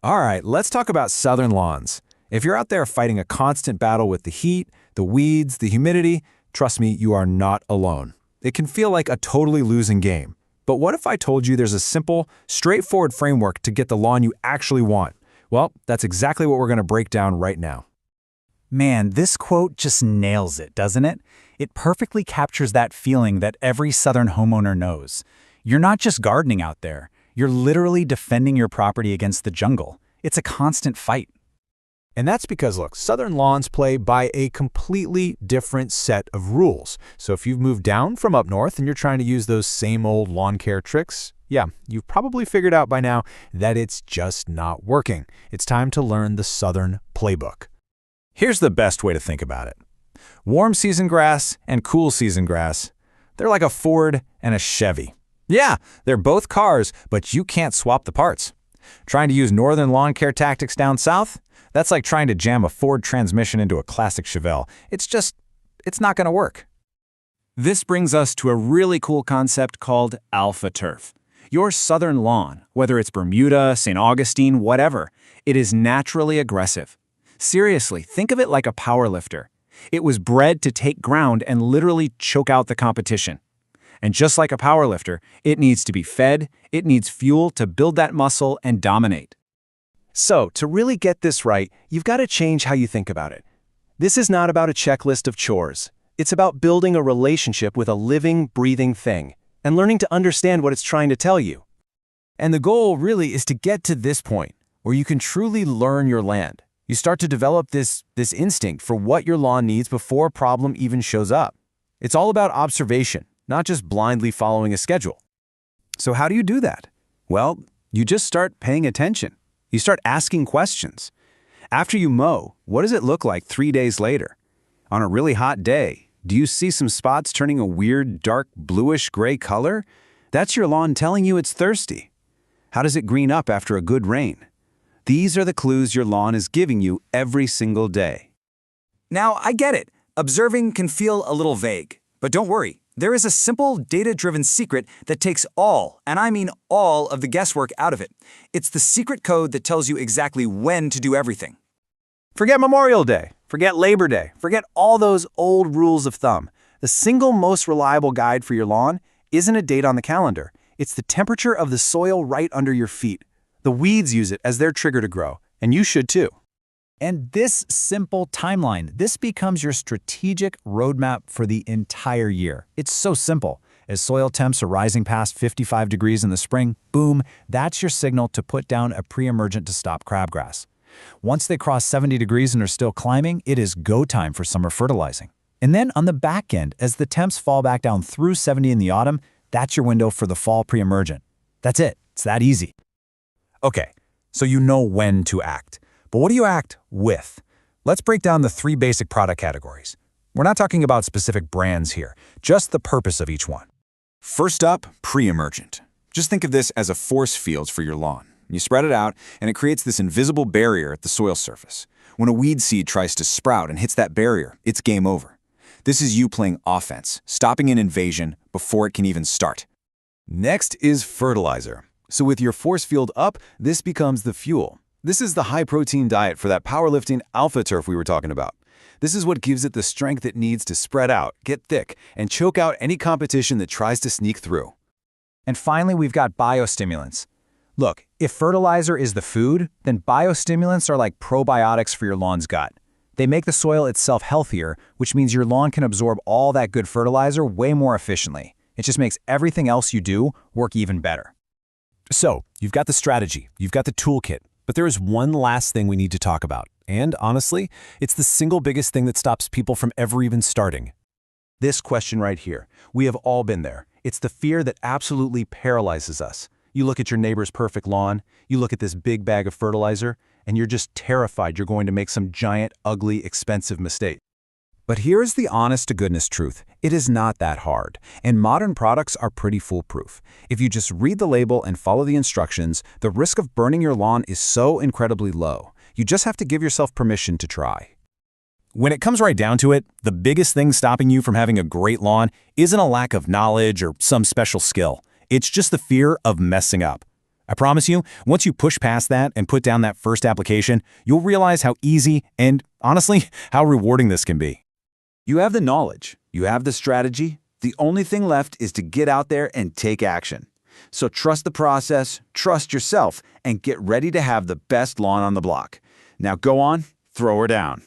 All right, let's talk about southern lawns. If you're out there fighting a constant battle with the heat, the weeds, the humidity, trust me, you are not alone. It can feel like a totally losing game. But what if I told you there's a simple, straightforward framework to get the lawn you actually want? Well, that's exactly what we're going to break down right now. Man, this quote just nails it, doesn't it? It perfectly captures that feeling that every southern homeowner knows. You're not just gardening out there. You're literally defending your property against the jungle. It's a constant fight. And that's because, look, southern lawns play by a completely different set of rules. So if you've moved down from up north and you're trying to use those same old lawn care tricks, yeah, you've probably figured out by now that it's just not working. It's time to learn the southern playbook. Here's the best way to think about it. Warm season grass and cool season grass, they're like a Ford and a Chevy. Yeah, they're both cars, but you can't swap the parts. Trying to use northern lawn care tactics down south? That's like trying to jam a Ford transmission into a classic Chevelle. It's not going to work. This brings us to a really cool concept called alpha turf. Your southern lawn, whether it's Bermuda, St. Augustine, whatever, it is naturally aggressive. Seriously, think of it like a power lifter. It was bred to take ground and literally choke out the competition. And just like a power lifter, it needs to be fed, it needs fuel to build that muscle and dominate. So, to really get this right, you've got to change how you think about it. This is not about a checklist of chores. It's about building a relationship with a living, breathing thing, and learning to understand what it's trying to tell you. And the goal really is to get to this point, where you can truly learn your land. You start to develop this instinct for what your lawn needs before a problem even shows up. It's all about observation, not just blindly following a schedule. So how do you do that? Well, you just start paying attention. You start asking questions. After you mow, what does it look like 3 days later? On a really hot day, do you see some spots turning a weird, dark, bluish-gray color? That's your lawn telling you it's thirsty. How does it green up after a good rain? These are the clues your lawn is giving you every single day. Now, I get it. Observing can feel a little vague. But don't worry. There is a simple, data-driven secret that takes all, and I mean all, of the guesswork out of it. It's the secret code that tells you exactly when to do everything. Forget Memorial Day. Forget Labor Day. Forget all those old rules of thumb. The single most reliable guide for your lawn isn't a date on the calendar. It's the temperature of the soil right under your feet. The weeds use it as their trigger to grow, and you should too. And this simple timeline, this becomes your strategic roadmap for the entire year. It's so simple. As soil temps are rising past 55 degrees in the spring, boom, that's your signal to put down a pre-emergent to stop crabgrass. Once they cross 70 degrees and are still climbing, it is go time for summer fertilizing. And then on the back end, as the temps fall back down through 70 in the autumn, that's your window for the fall pre-emergent. That's it. It's that easy. Okay, so you know when to act. But what do you act with? Let's break down the 3 basic product categories. We're not talking about specific brands here, just the purpose of each one. First up, pre-emergent. Just think of this as a force field for your lawn. You spread it out, and it creates this invisible barrier at the soil surface. When a weed seed tries to sprout and hits that barrier, it's game over. This is you playing offense, stopping an invasion before it can even start. Next is fertilizer. So with your force field up, this becomes the fuel. This is the high-protein diet for that powerlifting alpha turf we were talking about. This is what gives it the strength it needs to spread out, get thick, and choke out any competition that tries to sneak through. And finally, we've got biostimulants. Look, if fertilizer is the food, then biostimulants are like probiotics for your lawn's gut. They make the soil itself healthier, which means your lawn can absorb all that good fertilizer way more efficiently. It just makes everything else you do work even better. So, you've got the strategy, you've got the toolkit, but there is one last thing we need to talk about. And honestly, it's the single biggest thing that stops people from ever even starting. This question right here. We have all been there. It's the fear that absolutely paralyzes us. You look at your neighbor's perfect lawn, you look at this big bag of fertilizer, and you're just terrified you're going to make some giant, ugly, expensive mistake. But here's the honest-to-goodness truth. It is not that hard, and modern products are pretty foolproof. If you just read the label and follow the instructions, the risk of burning your lawn is so incredibly low. You just have to give yourself permission to try. When it comes right down to it, the biggest thing stopping you from having a great lawn isn't a lack of knowledge or some special skill. It's just the fear of messing up. I promise you, once you push past that and put down that first application, you'll realize how easy and, honestly, how rewarding this can be. You have the knowledge, you have the strategy. The only thing left is to get out there and take action. So trust the process, trust yourself, and get ready to have the best lawn on the block. Now go on, throw her down.